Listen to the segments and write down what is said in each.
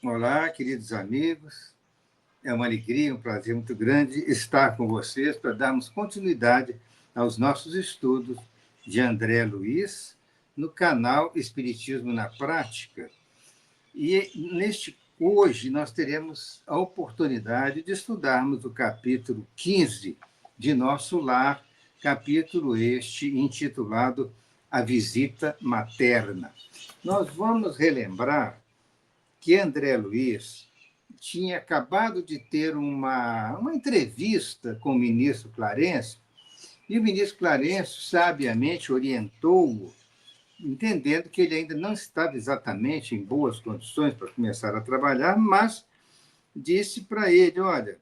Olá, queridos amigos. É uma alegria, um prazer muito grande estar com vocês para darmos continuidade aos nossos estudos de André Luiz no canal Espiritismo na Prática. E hoje nós teremos a oportunidade de estudarmos o capítulo 15 de Nosso Lar, capítulo este intitulado A Visita Materna. Nós vamos relembrar que André Luiz tinha acabado de ter uma entrevista com o ministro Clarencio, e o ministro Clarencio sabiamente orientou-o, entendendo que ele ainda não estava exatamente em boas condições para começar a trabalhar, mas disse para ele: olha,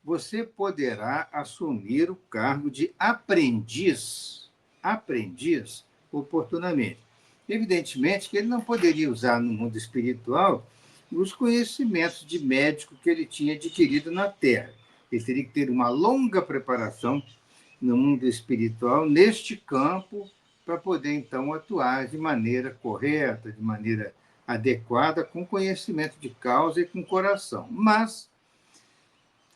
você poderá assumir o cargo de aprendiz oportunamente. Evidentemente que ele não poderia usar no mundo espiritual os conhecimentos de médico que ele tinha adquirido na Terra. Ele teria que ter uma longa preparação no mundo espiritual, neste campo, para poder, então, atuar de maneira correta, de maneira adequada, com conhecimento de causa e com coração. Mas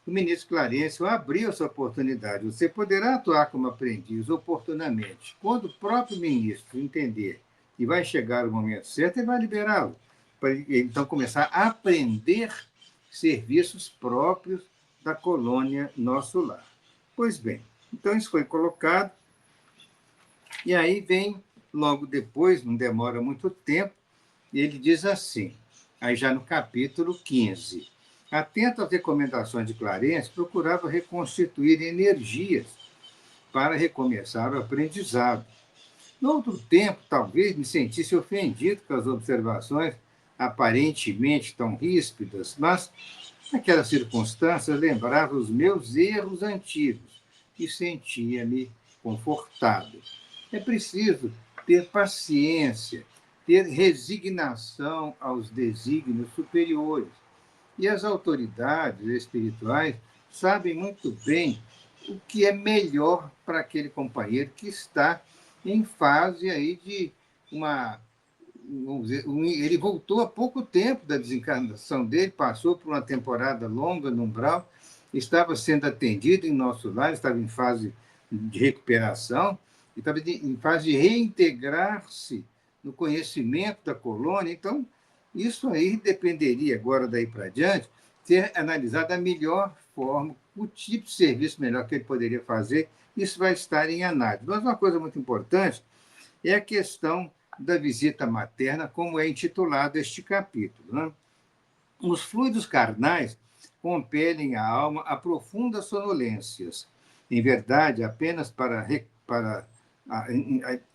o ministro Clarencio abriu essa oportunidade. Você poderá atuar como aprendiz oportunamente. Quando o próprio ministro entender que vai chegar o momento certo, ele vai liberá-lo, para ele, então, começar a aprender serviços próprios da colônia Nosso Lar. Pois bem, então isso foi colocado, e aí vem, logo depois, não demora muito tempo, e ele diz assim, aí já no capítulo 15: atento às recomendações de Clarencio, procurava reconstituir energias para recomeçar o aprendizado. No outro tempo, talvez me sentisse ofendido com as observações aparentemente tão ríspidas, mas, naquelas circunstâncias, lembrava os meus erros antigos e sentia-me confortado. É preciso ter paciência, ter resignação aos desígnios superiores. E as autoridades espirituais sabem muito bem o que é melhor para aquele companheiro que está em fase aí de uma. Vamos dizer, ele voltou há pouco tempo da desencarnação dele, passou por uma temporada longa no umbral, estava sendo atendido em nosso lar, estava em fase de recuperação, estava em fase de reintegrar-se no conhecimento da colônia. Então, isso aí dependeria, agora daí para diante, ser analisado a melhor forma, o tipo de serviço melhor que ele poderia fazer, isso vai estar em análise. Mas uma coisa muito importante é a questão da visita materna, como é intitulado este capítulo. Né? Os fluidos carnais compelem a alma a profundas sonolências. Em verdade,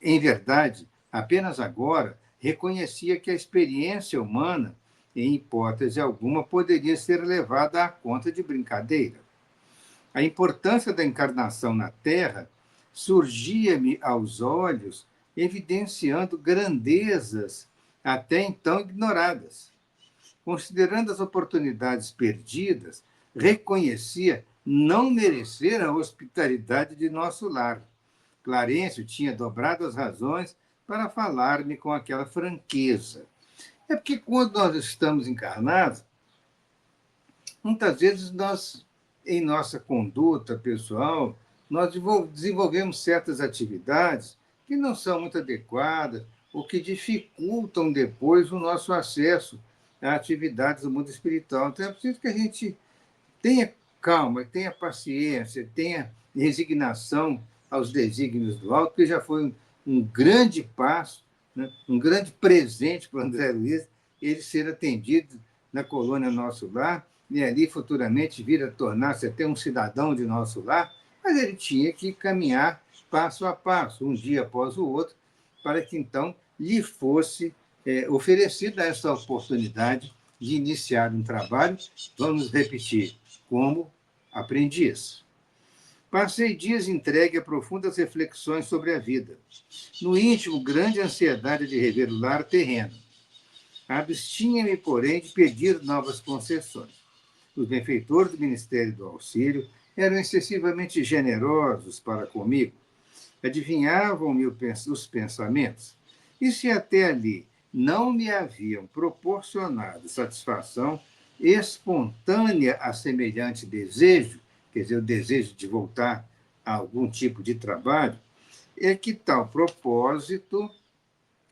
em verdade, apenas agora reconhecia que a experiência humana, em hipótese alguma, poderia ser levada à conta de brincadeira. A importância da encarnação na Terra surgia-me aos olhos, evidenciando grandezas até então ignoradas. Considerando as oportunidades perdidas, reconhecia não merecer a hospitalidade de nosso lar. Clarencio tinha dobrado as razões para falar-me com aquela franqueza. É porque quando nós estamos encarnados, muitas vezes nós, em nossa conduta pessoal, nós desenvolvemos certas atividades que não são muito adequadas ou que dificultam depois o nosso acesso a atividades do mundo espiritual. Então é preciso que a gente tenha calma, tenha paciência, tenha resignação aos desígnios do alto, que já foi um grande passo, né? Um grande presente para o André Luiz, ele ser atendido na colônia Nosso Lar, e ali futuramente vir a tornar-se até um cidadão de nosso lar, mas ele tinha que caminhar passo a passo, um dia após o outro, para que então lhe fosse oferecida essa oportunidade de iniciar um trabalho, vamos repetir, como aprendiz. Passei dias entregue a profundas reflexões sobre a vida. No íntimo, grande ansiedade de rever o lar terreno. Abstinha-me, porém, de pedir novas concessões. Os benfeitores do Ministério do Auxílio eram excessivamente generosos para comigo. Adivinhavam-me os pensamentos. E se até ali não me haviam proporcionado satisfação espontânea a semelhante desejo, quer dizer, o desejo de voltar a algum tipo de trabalho, é que tal propósito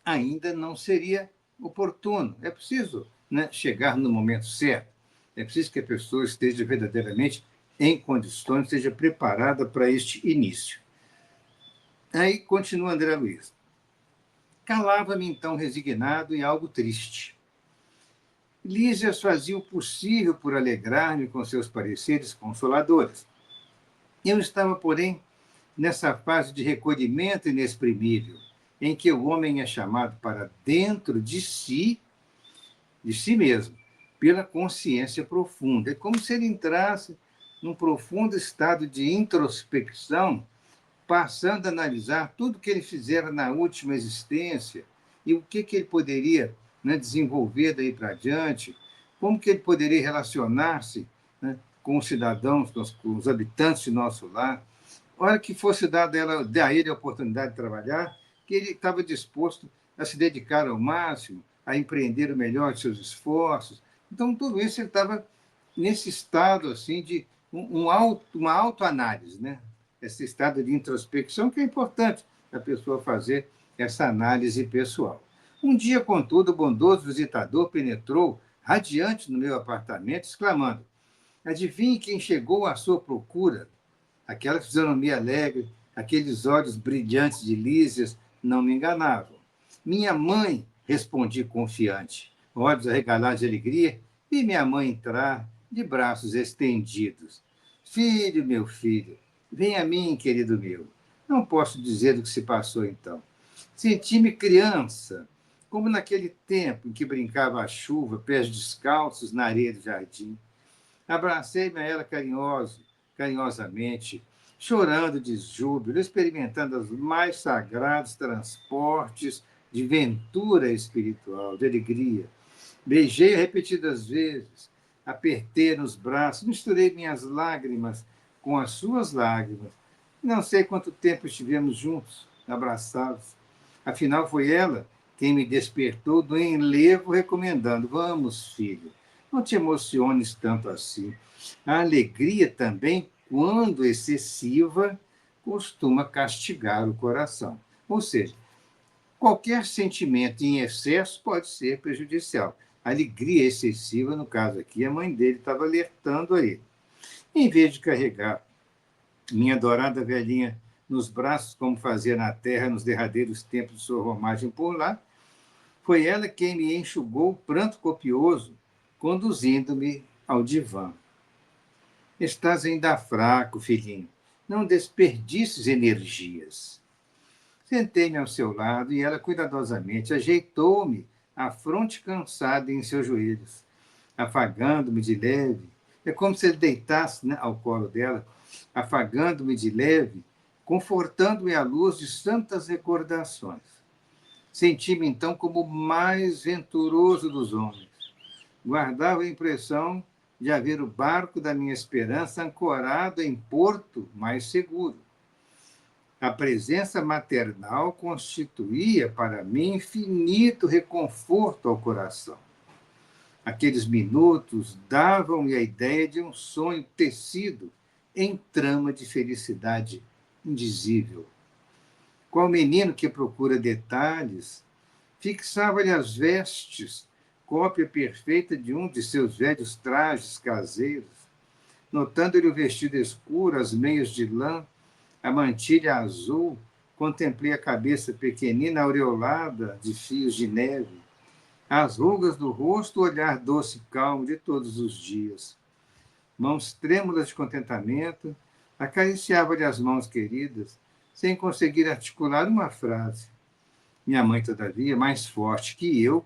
ainda não seria oportuno. É preciso, né, chegar no momento certo. É preciso que a pessoa esteja verdadeiramente em condições, esteja preparada para este início. Aí continua André Luiz. Calava-me então resignado e algo triste. Lísias fazia o possível por alegrar-me com seus pareceres consoladores. Eu estava, porém, nessa fase de recolhimento inexprimível, em que o homem é chamado para dentro de si mesmo, pela consciência profunda. É como se ele entrasse num profundo estado de introspecção, passando a analisar tudo que ele fizera na última existência e o que ele poderia, né, desenvolver daí para diante, como que ele poderia relacionar-se, né, com os cidadãos, com os habitantes de nosso lar. A hora que fosse dada a ele a oportunidade de trabalhar, que ele estava disposto a se dedicar ao máximo, a empreender o melhor de seus esforços. Então, tudo isso ele estava nesse estado assim de uma autoanálise, né? Esse estado de introspecção que é importante a pessoa fazer essa análise pessoal. Um dia, contudo, o bondoso visitador penetrou radiante no meu apartamento, exclamando: adivinhe quem chegou à sua procura? Aquela fisionomia alegre, aqueles olhos brilhantes de Lísias não me enganavam. Minha mãe, respondi confiante, olhos arregalados de alegria, e minha mãe entrar de braços estendidos. Filho, meu filho, vem a mim, querido meu. Não posso dizer do que se passou então. Senti-me criança, como naquele tempo em que brincava à chuva, pés descalços na areia do jardim. Abracei-me a ela carinhosamente, chorando de júbilo, experimentando os mais sagrados transportes de ventura espiritual, de alegria. Beijei-a repetidas vezes, apertei nos braços, misturei minhas lágrimas com as suas lágrimas. Não sei quanto tempo estivemos juntos, abraçados. Afinal, foi ela quem me despertou do enlevo, recomendando: vamos, filho, não te emociones tanto assim. A alegria também, quando excessiva, costuma castigar o coração. Ou seja, qualquer sentimento em excesso pode ser prejudicial. A alegria excessiva, no caso aqui, a mãe dele estava alertando a ele. Em vez de carregar minha adorada velhinha nos braços, como fazia na terra nos derradeiros tempos de sua romagem por lá, foi ela quem me enxugou o pranto copioso, conduzindo-me ao divã. Estás ainda fraco, filhinho. Não desperdices energias. Sentei-me ao seu lado e ela cuidadosamente ajeitou-me a fronte cansada em seus joelhos, afagando-me de leve. É como se ele deitasse, né, ao colo dela, afagando-me de leve, confortando-me à luz de santas recordações. Senti-me então como o mais venturoso dos homens. Guardava a impressão de haver o barco da minha esperança ancorado em porto mais seguro. A presença maternal constituía para mim infinito reconforto ao coração. Aqueles minutos davam-me a ideia de um sonho tecido em trama de felicidade indizível. Qual menino que procura detalhes, fixava-lhe as vestes, cópia perfeita de um de seus velhos trajes caseiros, notando-lhe o vestido escuro, as meias de lã, a mantilha azul, contemplei a cabeça pequenina aureolada de fios de neve, as rugas do rosto, o olhar doce e calmo de todos os dias. Mãos trêmulas de contentamento, acariciava-lhe as mãos queridas, sem conseguir articular uma frase. Minha mãe, todavia, mais forte que eu,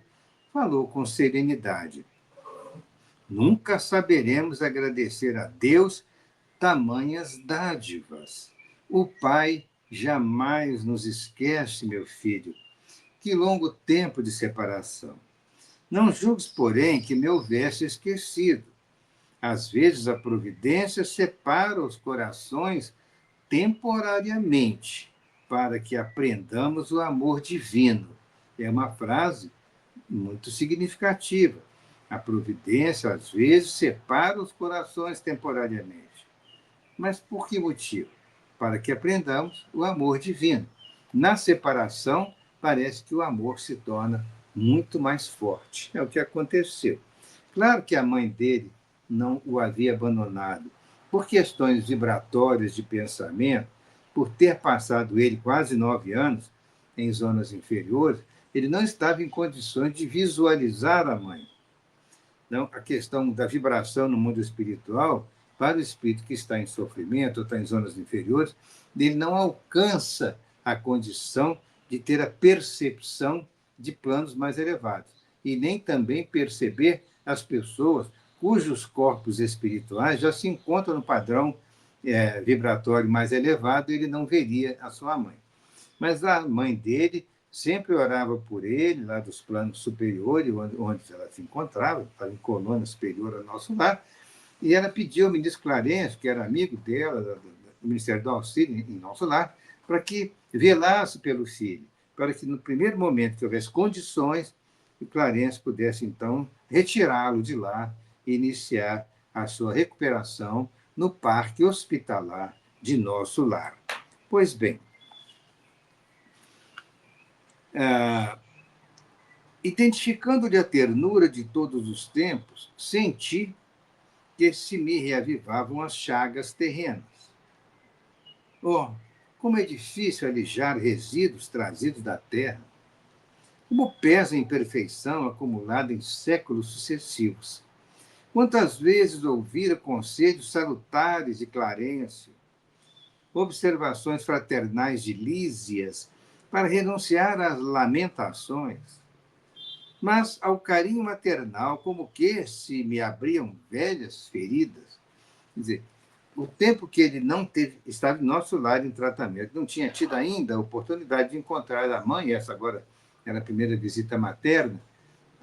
falou com serenidade. Nunca saberemos agradecer a Deus tamanhas dádivas. O Pai jamais nos esquece, meu filho. Que longo tempo de separação. Não julgues, porém, que me houvesse esquecido. Às vezes a providência separa os corações temporariamente, para que aprendamos o amor divino. É uma frase muito significativa. A providência, às vezes, separa os corações temporariamente. Mas por que motivo? Para que aprendamos o amor divino. Na separação, parece que o amor se torna muito mais forte. É o que aconteceu. Claro que a mãe dele não o havia abandonado. Por questões vibratórias de pensamento, por ter passado ele quase 9 anos em zonas inferiores, ele não estava em condições de visualizar a mãe. Não, a questão da vibração no mundo espiritual, para o espírito que está em sofrimento ou está em zonas inferiores, ele não alcança a condição de ter a percepção de planos mais elevados e nem também perceber as pessoas cujos corpos espirituais já se encontram no padrão vibratório mais elevado, ele não veria a sua mãe. Mas a mãe dele sempre orava por ele, lá dos planos superiores, onde ela se encontrava, estava em colônia superior ao nosso lar, e ela pediu ao ministro Clarencio, que era amigo dela, do Ministério do Auxílio, em nosso lar, para que velasse pelo filho, para que no primeiro momento que houvesse condições, o Clarencio pudesse, então, retirá-lo de lá e iniciar a sua recuperação no parque hospitalar de nosso lar. Pois bem, identificando-lhe a ternura de todos os tempos, senti que se me reavivavam as chagas terrenas. Oh, como é difícil alijar resíduos trazidos da terra! Como pesa a imperfeição acumulada em séculos sucessivos! Quantas vezes ouvira conselhos salutares de Clarencio, observações fraternais de Lísias, para renunciar às lamentações, mas ao carinho maternal, como que se me abriam velhas feridas. Quer dizer, o tempo que ele não teve, estava em nosso lar em tratamento, não tinha tido ainda a oportunidade de encontrar a mãe, essa agora era a primeira visita materna,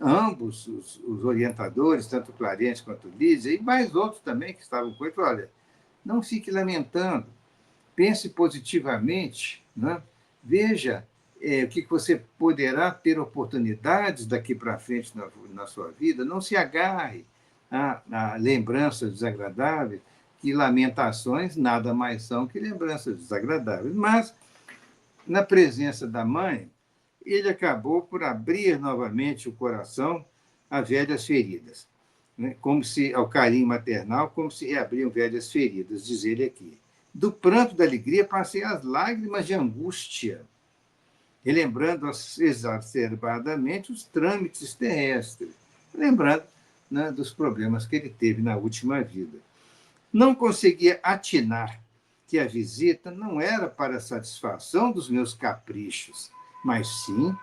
ambos os orientadores, tanto Clarence quanto Lídia, e mais outros também que estavam com ele, olha, não fique lamentando, pense positivamente, né? Veja o que você poderá ter oportunidades daqui para frente na sua vida, não se agarre a lembranças desagradáveis, que lamentações nada mais são que lembranças desagradáveis. Mas, na presença da mãe, ele acabou por abrir novamente o coração a velhas feridas, né? Como se, ao carinho maternal, como se reabriam velhas feridas, diz ele aqui. Do pranto da alegria passei às lágrimas de angústia, relembrando exacerbadamente os trâmites terrestres, lembrando, né, dos problemas que ele teve na última vida. Não conseguia atinar que a visita não era para a satisfação dos meus caprichos, mas sim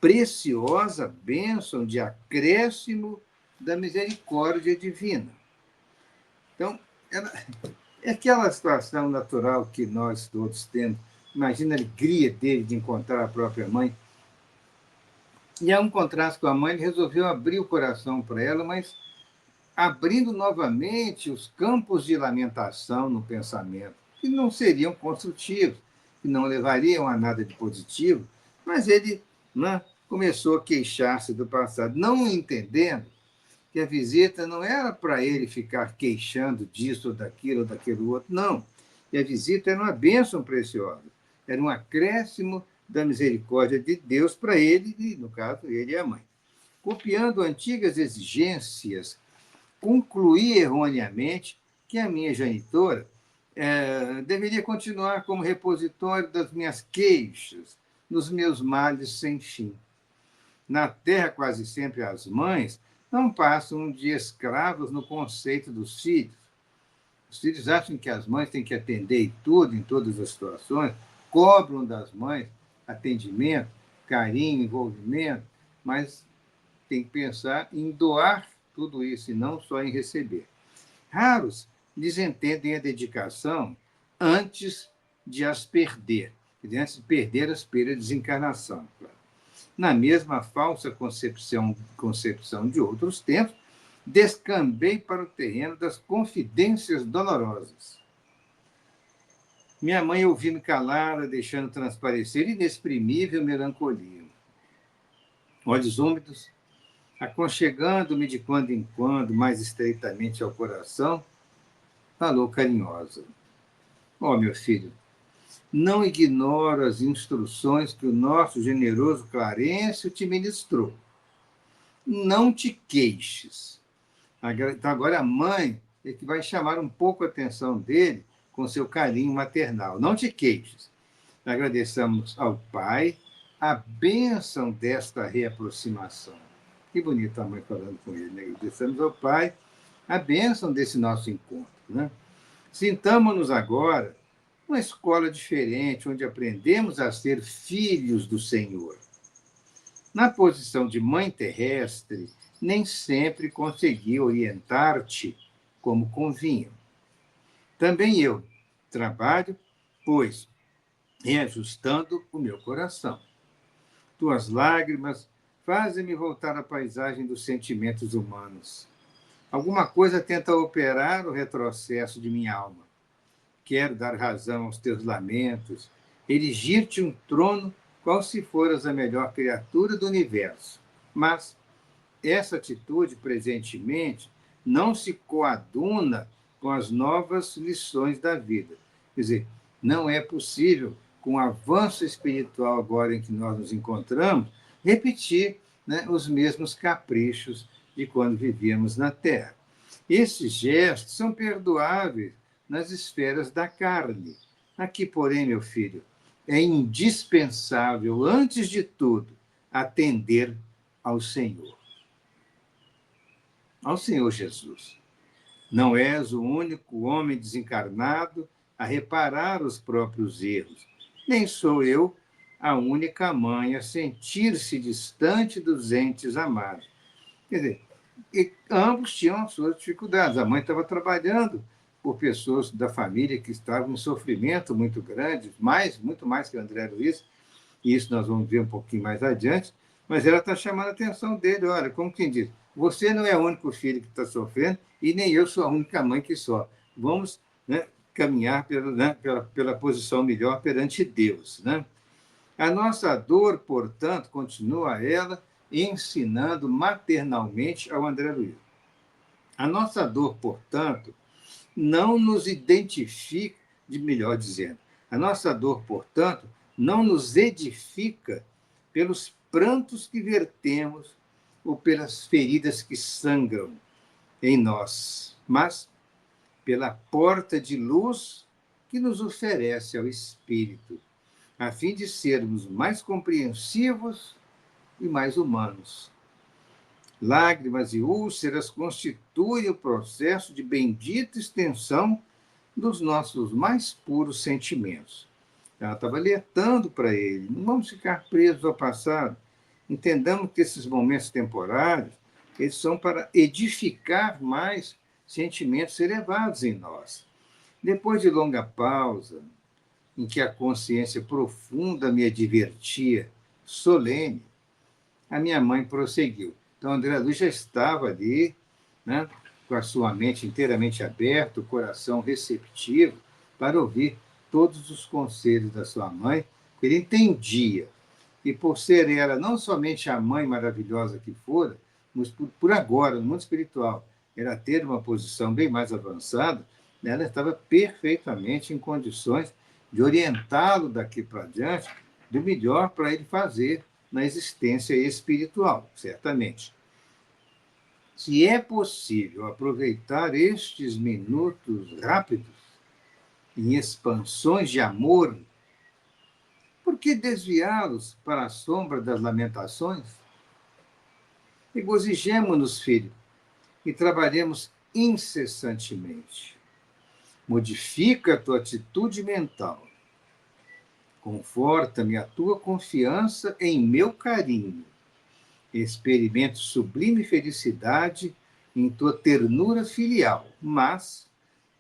preciosa bênção de acréscimo da misericórdia divina. Então, é aquela situação natural que nós todos temos. Imagina a alegria dele de encontrar a própria mãe. E ao encontrar-se com a mãe, ele resolveu abrir o coração para ela, mas abrindo novamente os campos de lamentação no pensamento, que não seriam construtivos, que não levariam a nada de positivo, mas ele, né, começou a queixar-se do passado, não entendendo que a visita não era para ele ficar queixando disso ou daquilo outro, não. E a visita era uma bênção preciosa, era um acréscimo da misericórdia de Deus para ele, e, no caso, ele e a mãe. Copiando antigas exigências, concluí erroneamente que a minha genitora deveria continuar como repositório das minhas queixas, nos meus males sem fim. Na terra, quase sempre as mães não passam de escravos no conceito dos filhos. Os filhos acham que as mães têm que atender tudo, em todas as situações, cobram das mães atendimento, carinho, envolvimento, mas tem que pensar em doar tudo isso e não só em receber. Raros desentendem a dedicação antes de as perder, antes de perder as pela desencarnação. Na mesma falsa concepção de outros tempos, descambei para o terreno das confidências dolorosas. Minha mãe ouviu-me calada, deixando transparecer inexprimível melancolia. olhos úmidos, aconchegando-me de quando em quando mais estreitamente ao coração, falou carinhosa: Ó, meu filho, não ignoro as instruções que o nosso generoso Clarencio te ministrou. Não te queixes. Então, agora a mãe é que vai chamar um pouco a atenção dele com seu carinho maternal. Não te queixes. Agradeçamos ao Pai a bênção desta reaproximação. Que bonita a mãe falando com ele, né? Agradecemos ao Pai a bênção desse nosso encontro, né? Sintamo-nos agora numa escola diferente, onde aprendemos a ser filhos do Senhor. Na posição de mãe terrestre, nem sempre consegui orientar-te como convinha. Também eu trabalho, pois, reajustando o meu coração. Tuas lágrimas fazem-me voltar à paisagem dos sentimentos humanos. Alguma coisa tenta operar o retrocesso de minha alma. Quero dar razão aos teus lamentos, erigir-te um trono, qual se foras a melhor criatura do universo. Mas essa atitude, presentemente, não se coaduna com as novas lições da vida. Quer dizer, não é possível, com o avanço espiritual agora em que nós nos encontramos, repetir, né, os mesmos caprichos de quando vivíamos na Terra. Esses gestos são perdoáveis nas esferas da carne. Aqui, porém, meu filho, é indispensável, antes de tudo, atender ao Senhor. Ao Senhor Jesus. Não és o único homem desencarnado a reparar os próprios erros. Nem sou eu a única mãe a sentir-se distante dos entes amados. Quer dizer, e ambos tinham as suas dificuldades. A mãe estava trabalhando por pessoas da família que estavam em sofrimento muito grande, muito mais que o André Luiz, e isso nós vamos ver um pouquinho mais adiante, mas ela está chamando a atenção dele. Olha, como quem diz, você não é o único filho que está sofrendo e nem eu sou a única mãe que sofre. Vamos, né, caminhar pela posição melhor perante Deus. Né? A nossa dor, portanto, continua ela ensinando maternalmente ao André Luiz. A nossa dor, portanto, não nos identifica, melhor dizendo, a nossa dor, portanto, não nos edifica pelos prantos que vertemos ou pelas feridas que sangram em nós, mas pela porta de luz que nos oferece ao Espírito, a fim de sermos mais compreensivos e mais humanos. Lágrimas e úlceras constituem o processo de bendita extensão dos nossos mais puros sentimentos. Ela estava alertando para ele, não vamos ficar presos ao passado. Entendamos que esses momentos temporários, eles são para edificar mais sentimentos elevados em nós. Depois de longa pausa, em que a consciência profunda me advertia, solene, a minha mãe prosseguiu. Então, André Luiz já estava ali, né, com a sua mente inteiramente aberta, o coração receptivo, para ouvir todos os conselhos da sua mãe. Ele entendia que, por ser ela não somente a mãe maravilhosa que fora, mas por agora, no mundo espiritual, ela ter uma posição bem mais avançada, ela estava perfeitamente em condições de orientá-lo daqui para diante do melhor para ele fazer na existência espiritual, certamente. Se é possível aproveitar estes minutos rápidos em expansões de amor, por que desviá-los para a sombra das lamentações? Regozijemo-nos, filho, e trabalhemos incessantemente. Modifica a tua atitude mental. Conforta-me a tua confiança em meu carinho. Experimento sublime felicidade em tua ternura filial, mas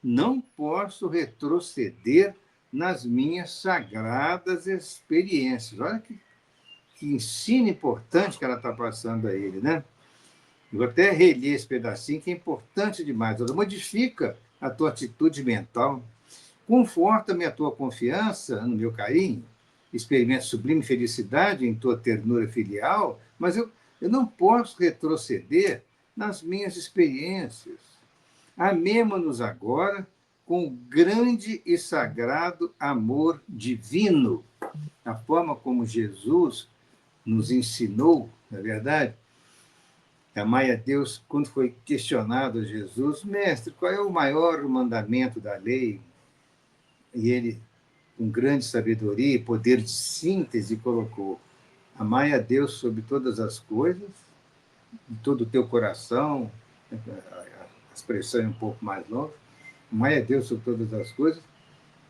não posso retroceder nas minhas sagradas experiências. Olha que ensino importante que ela está passando a ele, né? Eu vou até reler esse pedacinho, que é importante demais. Ela modifica a tua atitude mental, conforta-me a tua confiança no meu carinho, experimento sublime felicidade em tua ternura filial, mas eu não posso retroceder nas minhas experiências. Amemo-nos agora com o grande e sagrado amor divino, a forma como Jesus nos ensinou, na verdade. Amai a Deus, quando foi questionado a Jesus, mestre, qual é o maior mandamento da lei? E ele, com grande sabedoria e poder de síntese, colocou: amai a Deus sobre todas as coisas, de todo o teu coração, a expressão é um pouco mais longa, amai a Deus sobre todas as coisas,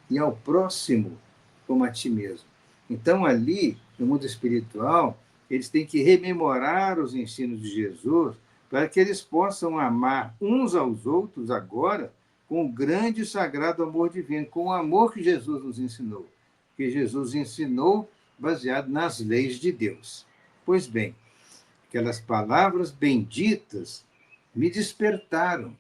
e ao próximo como a ti mesmo. Então, ali, no mundo espiritual, eles têm que rememorar os ensinos de Jesus para que eles possam amar uns aos outros agora com o grande e sagrado amor divino, com o amor que Jesus nos ensinou, que Jesus ensinou baseado nas leis de Deus. Pois bem, aquelas palavras benditas me despertaram.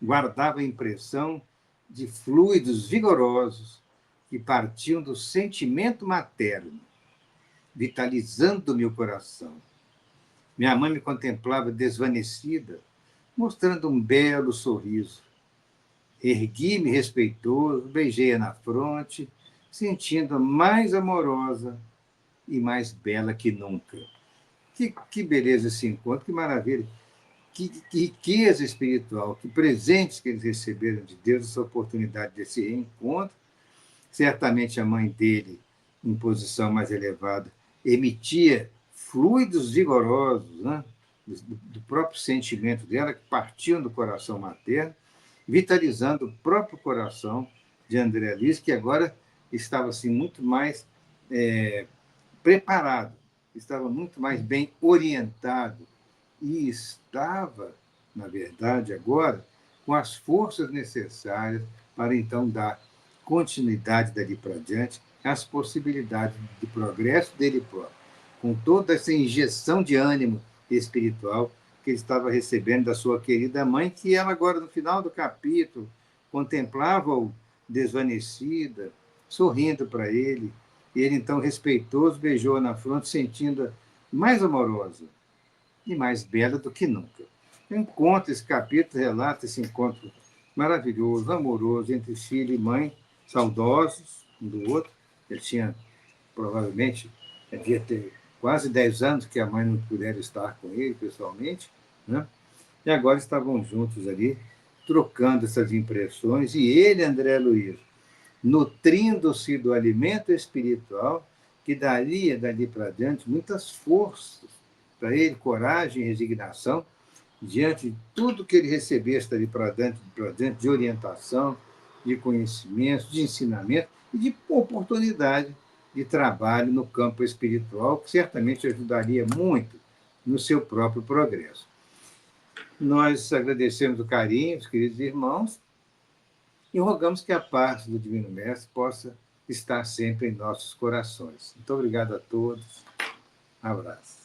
Guardava a impressão de fluidos vigorosos que partiam do sentimento materno, vitalizando meu coração. Minha mãe me contemplava desvanecida, mostrando um belo sorriso. Ergui-me respeitoso, beijei-a na fronte, sentindo-a mais amorosa e mais bela que nunca. Que beleza esse encontro, que maravilha. Que riqueza espiritual, que presentes que eles receberam de Deus, essa oportunidade desse reencontro. Certamente a mãe dele, em posição mais elevada, emitia fluidos vigorosos, né, do próprio sentimento dela, que partiam do coração materno, vitalizando o próprio coração de André Luiz, que agora estava assim, muito mais preparado, estava muito mais bem orientado e estava, na verdade, agora, com as forças necessárias para então dar continuidade dali para diante às possibilidades de progresso dele próprio, com toda essa injeção de ânimo espiritual que ele estava recebendo da sua querida mãe, que ela agora, no final do capítulo, contemplava-o desvanecida, sorrindo para ele, e ele, então, respeitoso, beijou-a na fronte, sentindo-a mais amorosa e mais bela do que nunca. Encontro, esse capítulo relata esse encontro maravilhoso, amoroso, entre filho e mãe, saudosos um do outro. Ele tinha, provavelmente, devia ter quase 10 anos que a mãe não pudera estar com ele pessoalmente, né? E agora estavam juntos ali, trocando essas impressões, e ele, André Luiz, nutrindo-se do alimento espiritual que daria dali para diante muitas forças para ele, coragem e resignação diante de tudo que ele recebesse dali para diante de orientação, de conhecimento, de ensinamento e de oportunidade de trabalho no campo espiritual, que certamente ajudaria muito no seu próprio progresso. Nós agradecemos o carinho, os queridos irmãos, e rogamos que a paz do Divino Mestre possa estar sempre em nossos corações. Muito obrigado a todos. Um abraço.